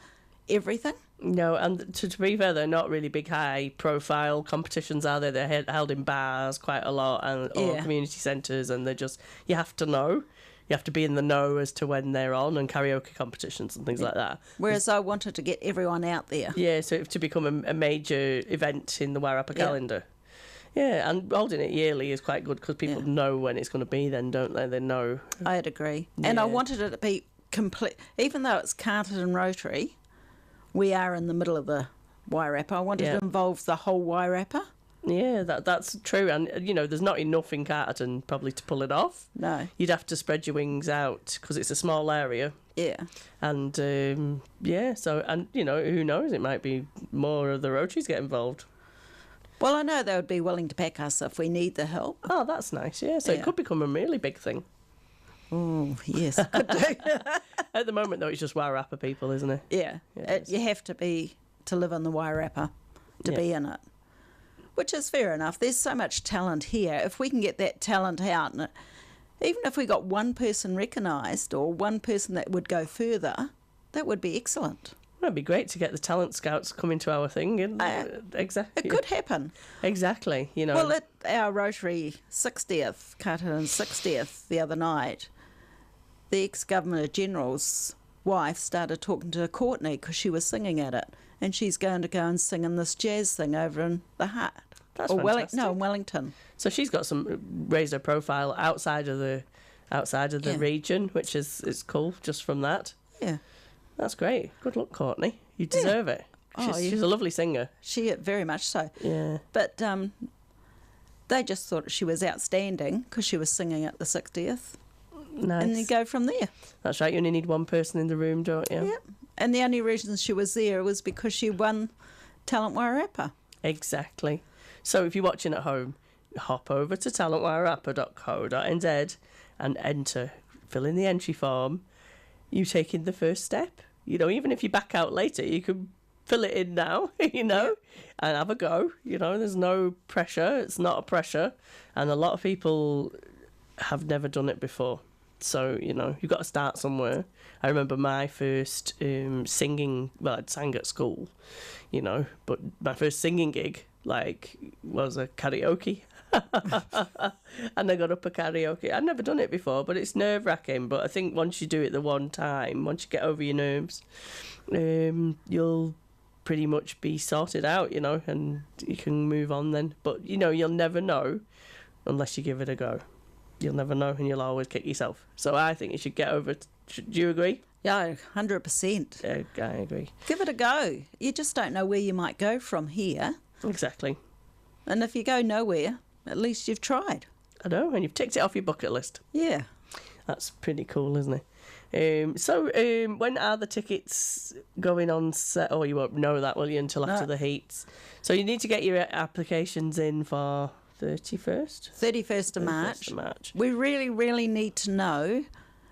everything. No, and to be fair, they're not really big high-profile competitions, are they? They're held in bars quite a lot or community centres, and they're just... You have to know. You have to be in the know as to when they're on, and karaoke competitions and things like that. Whereas I wanted to get everyone out there. Yeah, so to become a major event in the Wairarapa calendar. Yeah, and holding it yearly is quite good because people know when it's going to be then, don't they? They know. I'd agree. And I wanted it to be complete... Even though it's Carterton and Rotary... We are in the middle of the Wairarapa. I wanted to involve the whole Wairarapa. Yeah, that's true. And, there's not enough in Carterton probably to pull it off. No. You'd have to spread your wings out because it's a small area. Yeah. And, so, and, who knows? It might be more of the Rotaries get involved. Well, I know they would be willing to back us if we need the help. Oh, that's nice, yeah. So it could become a really big thing. Oh, yes, it could do. At the moment, though, it's just Wairarapa people, isn't it? Yeah. You have to live in the Wairarapa to be in it, which is fair enough. There's so much talent here. If we can get that talent out, and even if we got one person recognised or one person that would go further, that would be excellent. Well, it'd be great to get the talent scouts coming to our thing. Exactly. It could happen. Exactly, Well, at our Rotary 60th, Carterton 60th, the other night, the ex-Governor-General's wife started talking to Courtney because she was singing at it, and she's going to go and sing in this jazz thing over in the Heart. That's fantastic. In Wellington. So she's got raised her profile outside of the region, which is cool just from that. Yeah. That's great. Good luck, Courtney. You deserve it. She's a lovely singer. She very much so. Yeah. But they just thought she was outstanding because she was singing at the 60th. Nice. And you go from there. That's right. You only need one person in the room, don't you? Yep. And the only reason she was there was because she won Talent Wairarapa. Exactly. So if you're watching at home, hop over to talentwairarapa.co.nz and enter. Fill in the entry form. You taking the first step. Even if you back out later, you can fill it in now, and have a go. There's no pressure. It's not a pressure. And a lot of people have never done it before. So, you know, you've got to start somewhere. I remember my first singing, well, I'd sang at school, you know, but my first singing gig, like, was a karaoke. And I got up a karaoke. I'd never done it before, but it's nerve-wracking. But I think once you do it the one time, once you get over your nerves, you'll pretty much be sorted out, you know, and you can move on then. But, you know, you'll never know unless you give it a go. You'll never know, and you'll always kick yourself. So I think you should get over it. Do you agree? Yeah, 100%. I agree. Give it a go. You just don't know where you might go from here. Exactly. And if you go nowhere, at least you've tried. I know, and you've ticked it off your bucket list. Yeah. That's pretty cool, isn't it? So when are the tickets going on set? Oh, you won't know that, will you, until after the heats? So you need to get your applications in for 31st? 31st of March. We really, really need to know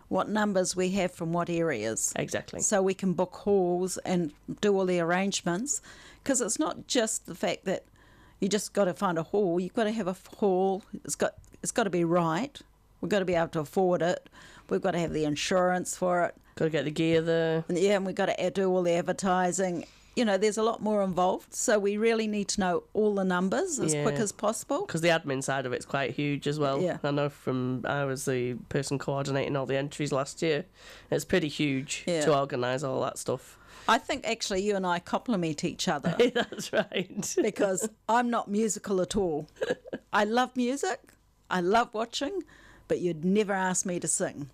what numbers we have from what areas. Exactly. So we can book halls and do all the arrangements. Because it's not just the fact that you just got to find a hall. You've got to have a hall. It's got to be right. We've got to be able to afford it. We've got to have the insurance for it. Got to get the gear there. Yeah, and we've got to do all the advertising. You know, there's a lot more involved. So we really need to know all the numbers as quick as possible. Because the admin side of it's quite huge as well. Yeah. I know I was the person coordinating all the entries last year. It's pretty huge to organise all that stuff. I think actually you and I complement each other. That's right. Because I'm not musical at all. I love music. I love watching. But you'd never ask me to sing.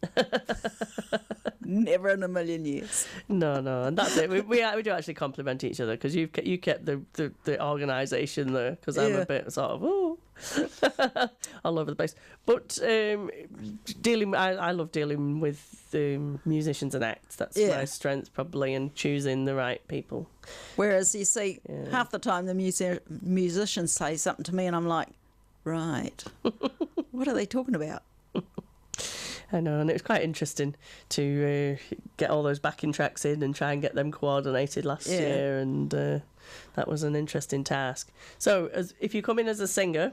Never in a million years. No, and that's it. We do actually complement each other because you kept the organisation there because I'm a bit sort of all over the place. But I love dealing with musicians and acts. That's my strength probably, and choosing the right people. Whereas you see, half the time the musicians say something to me and I'm like, right, what are they talking about? I know, and it was quite interesting to get all those backing tracks in and try and get them coordinated last year, and that was an interesting task. So if you come in as a singer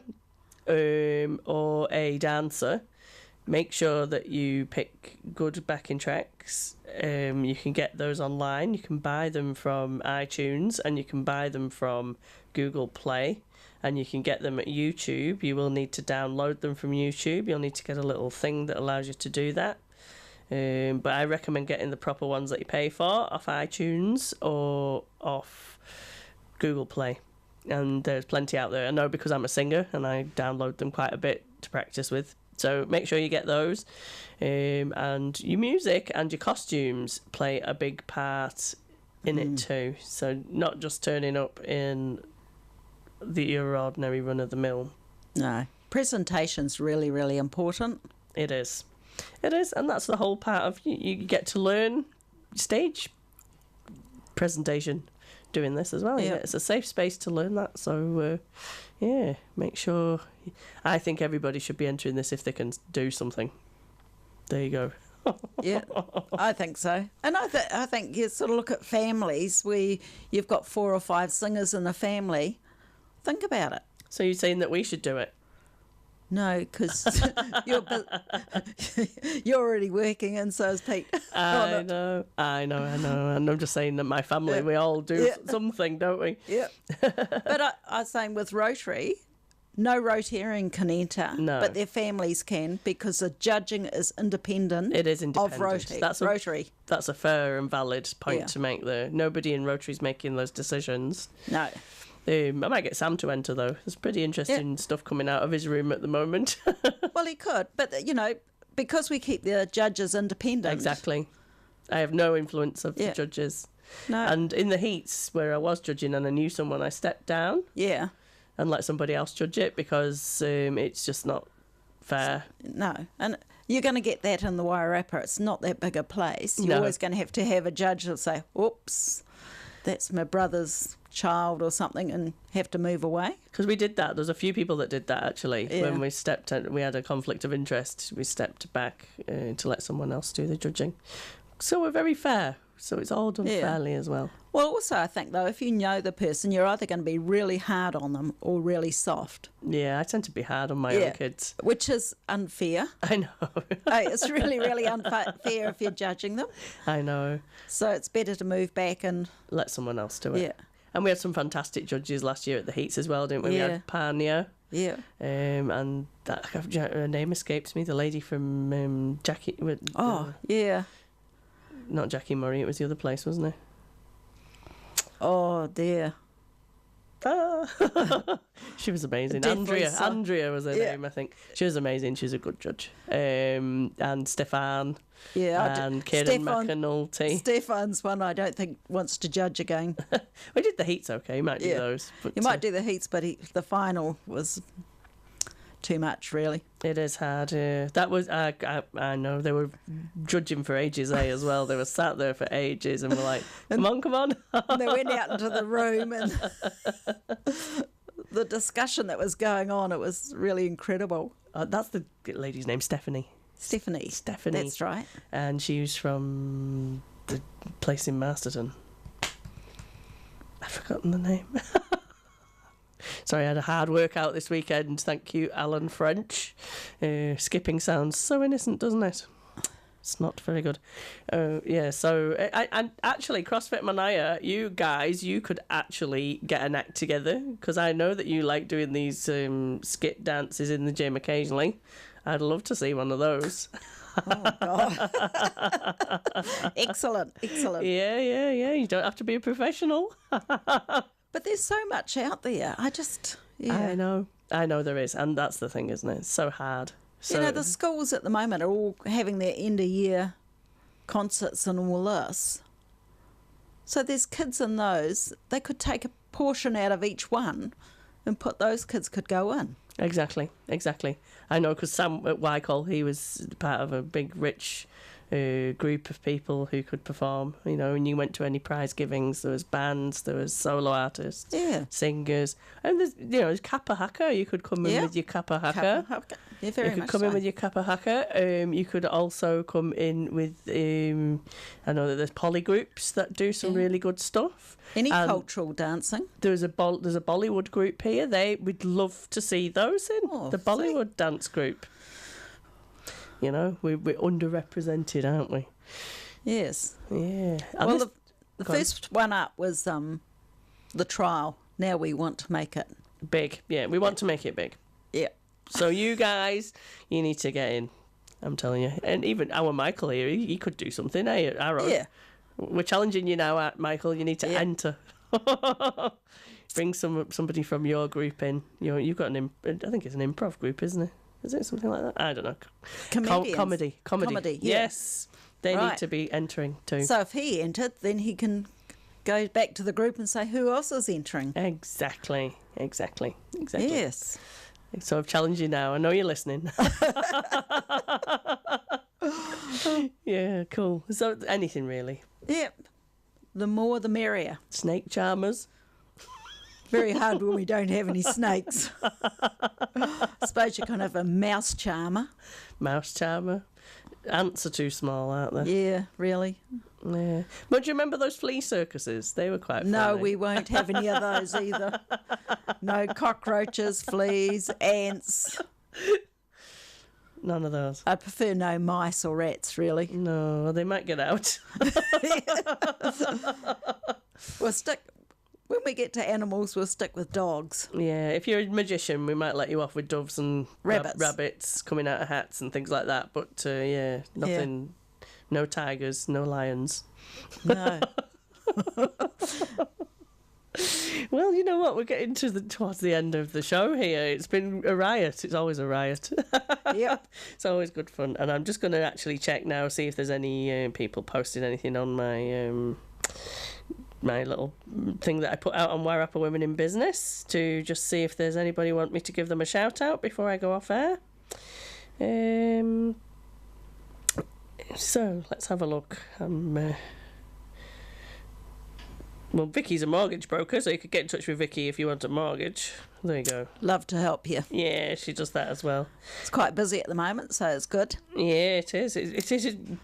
or a dancer, make sure that you pick good backing tracks. You can get those online. You can buy them from iTunes and you can buy them from Google Play. And you can get them at YouTube. You will need to download them from YouTube. You'll need to get a little thing that allows you to do that. But I recommend getting the proper ones that you pay for off iTunes or off Google Play. And there's plenty out there. I know because I'm a singer and I download them quite a bit to practice with. So make sure you get those. And your music and your costumes play a big part in it too. So not just turning up in your ordinary run-of-the-mill. No. Presentation's really, really important. It is, and that's the whole part of you get to learn stage presentation doing this as well. Yeah. It's a safe space to learn that, so make sure. I think everybody should be entering this if they can do something. There you go. Yeah, I think so. And I think you sort of look at families where you've got 4 or 5 singers in a family. Think about it. So you're saying that we should do it? No, because you're already working and so is Pete. I know. And I'm just saying that my family, we all do something, don't we? Yeah. But I was saying with Rotary, no Rotarian can enter, but their families can because the judging is independent. It is independent. Of Rotary. That's a fair and valid point to make there. Nobody in Rotary's making those decisions. No. I might get Sam to enter, though. There's pretty interesting stuff coming out of his room at the moment. Well, he could. But, you know, because we keep the judges independent. Exactly. I have no influence of the judges. No. And in the heats where I was judging and I knew someone, I stepped down. Yeah. And let somebody else judge it because it's just not fair. No. And you're going to get that in the Wairarapa. It's not that big a place. You're always going to have a judge that'll say, oops, that's my brother's child or something, and have to move away. Because we did that. There's a few people that did that, actually. When we stepped in, we had a conflict of interest. We stepped back to let someone else do the judging. So we're very fair. So it's all done fairly as well. Well, also, I think, though, if you know the person, you're either going to be really hard on them or really soft. Yeah, I tend to be hard on my own kids. Which is unfair. I know. It's really, really unfair if you're judging them. I know. So it's better to move back and... let someone else do it. Yeah. And we had some fantastic judges last year at the heats as well, didn't we? Yeah. We had Pania. Yeah. And that, her name escapes me, the lady from Jackie... yeah. Not Jackie Murray, it was the other place, wasn't it? Oh, dear. She was amazing. Definitely Andrea was her name, I think. She was amazing. She's a good judge. And Stefan. Yeah. And Kieran McAnulty. Stefan's one I don't think wants to judge again. We did the heats okay. You might do those. But, you might do the heats, but the final was too much, really. It is hard. That was I know they were judging for ages, as well. They were sat there for ages and were like, "Come on!" And they went out into the room, and the discussion that was going on, it was really incredible. That's the lady's name, Stephanie. Stephanie. That's right. And she was from the place in Masterton. I've forgotten the name. Sorry, I had a hard workout this weekend. Thank you, Alan French. Skipping sounds so innocent, doesn't it? It's not very good. So and actually, CrossFit Manaya, you guys, you could actually get an act together, because I know that you like doing these skit dances in the gym occasionally. I'd love to see one of those. Oh, God. Excellent. Yeah. You don't have to be a professional. But there's so much out there. I know there is. And that's the thing, isn't it? It's so hard. So, the schools at the moment are all having their end-of-year concerts and all this. So there's kids in those. They could take a portion out of each one and those kids could go in. Exactly. I know, because Sam at Wycall, he was part of a big, rich group of people who could perform. And you went to any prize givings, there was bands, there was solo artists, singers, and there's Kappa Haka. You could come in with your Kappa Haka. Yeah, very much. You could come in with your Kappa Haka. You could also come in with I know that there's poly groups that do some really good stuff. Any cultural dancing. There's a Bollywood group here. We'd love to see those in the Bollywood dance group. We're underrepresented, aren't we? Yes. Yeah. Well, the first one up was the trial. Now we want to make it big. Yeah, we want to make it big. Yeah. So you guys, you need to get in. I'm telling you. And even our Michael here, he could do something, at Arrow. Yeah. We're challenging you now, Michael. You need to enter. Bring somebody from your group in. You've got I think it's an improv group, isn't it? Is it something like that? I don't know. Comedy. Yes. They need to be entering too. So if he entered, then he can go back to the group and say who else is entering. Exactly. Yes. So I've challenged you now. I know you're listening. Yeah, cool. So anything really. Yep. The more the merrier. Snake charmers. Very hard when we don't have any snakes. I suppose you can have a mouse charmer. Mouse charmer. Ants are too small, aren't they? Yeah, really. Yeah. But do you remember those flea circuses? They were quite No, funny. we won't have any of those either. No cockroaches, fleas, ants. None of those. I prefer no mice or rats, really. No, they might get out. When we get to animals, we'll stick with dogs. Yeah, if you're a magician, we might let you off with doves and rabbits, rabbits coming out of hats and things like that. But nothing, no tigers, no lions. No. Well, you know what? We're getting towards the end of the show here. It's been a riot. It's always a riot. Yep. It's always good fun. And I'm just going to actually check now, see if there's any people posting anything on my little thing that I put out on Wairarapa Women in Business, to just see if there's anybody want me to give them a shout out before I go off air. So let's have a look. Well, Vicky's a mortgage broker, so you could get in touch with Vicky if you want a mortgage. There you go. Love to help you. Yeah, she does that as well. It's quite busy at the moment, so it's good. Yeah, it is. It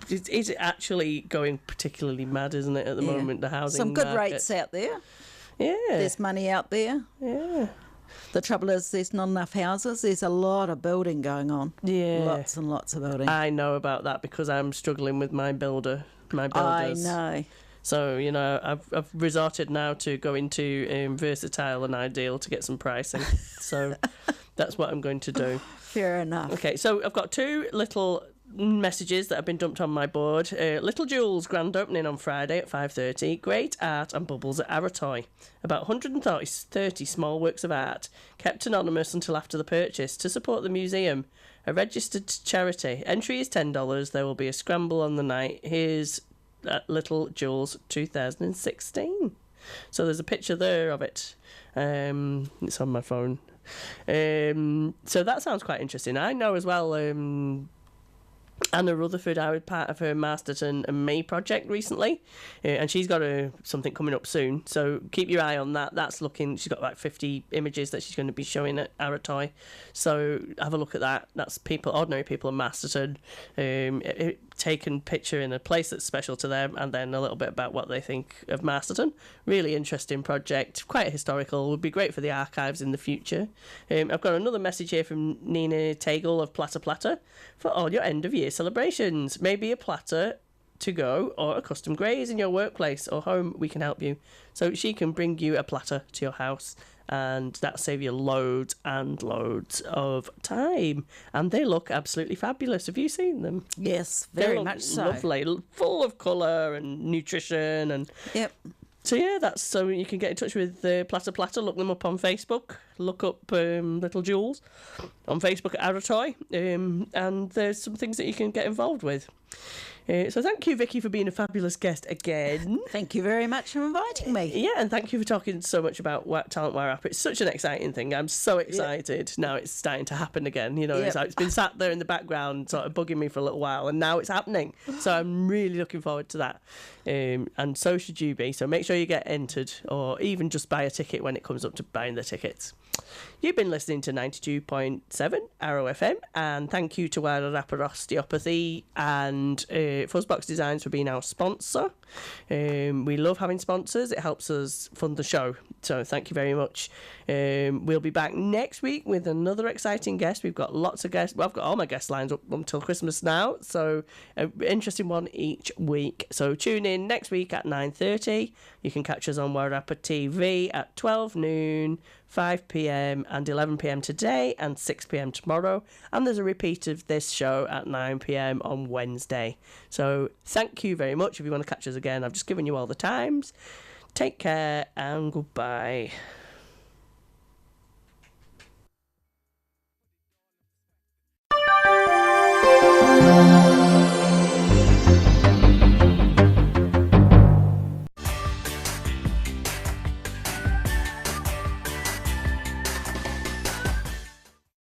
is actually going particularly mad, isn't it, at the moment, the housing Some good market. rates out there. Yeah. There's money out there. Yeah. The trouble is there's not enough houses. There's a lot of building going on. Yeah. Lots and lots of building. I know about that because I'm struggling with my builders. I know. So, you know, I've resorted now to going to Versatile and Ideal to get some pricing. So that's what I'm going to do. Fair enough. Okay, so I've got two little messages that have been dumped on my board. Little Jules grand opening on Friday at 5:30. Great art and bubbles at Aratoy. About 130 small works of art, kept anonymous until after the purchase to support the museum. A registered charity. Entry is $10. There will be a scramble on the night. Here's Little Jules 2016. So there's a picture there of it. It's on my phone. So that sounds quite interesting. I know as well Anna Rutherford, I was part of her Masterton and May project recently, and she's got something coming up soon, so keep your eye on that. That's looking, she's got like 50 images that she's going to be showing at Aratoy, so have a look at that. That's ordinary people in Masterton, taken picture in a place that's special to them, and then a little bit about what they think of Masterton. Really interesting project, quite historical, would be great for the archives in the future. I've got another message here from Nina Tagle of Platter Platter. For all your end of year celebrations, maybe a platter to go or a custom graze in your workplace or home, we can help you. So she can bring you a platter to your house, and that'll save you loads and loads of time. And they look absolutely fabulous. Have you seen them? Yes, very much so. Lovely, full of colour and nutrition. And yep. So yeah, so you can get in touch with Platter Platter. Look them up on Facebook. Look up Little Jules on Facebook at Aratoy. And there's some things that you can get involved with. So thank you, Vicky, for being a fabulous guest again. Thank you very much for inviting me. Yeah, and thank you for talking so much about Talent Wairarapa. It's such an exciting thing. I'm so excited. Yep. Now it's starting to happen again. You know, yep. It's been sat there in the background, sort of bugging me for a little while, and now it's happening. So I'm really looking forward to that. And so should you be. So make sure you get entered, or even just buy a ticket when it comes up to buying the tickets. You've been listening to 92.7 Arrow FM, and thank you to Wairarapa Osteopathy and Fuzzbox Designs for being our sponsor. We love having sponsors. It helps us fund the show. So thank you very much. We'll be back next week with another exciting guest. We've got lots of guests. Well, I've got all my guests lined up until Christmas now. So an interesting one each week. So tune in next week at 9:30. You can catch us on Wairarapa TV at 12 noon, 5 p.m. and 11 p.m. today and 6 p.m. tomorrow. And there's a repeat of this show at 9 p.m. on Wednesday. So thank you very much. If you want to catch us again, I've just given you all the times. Take care and goodbye.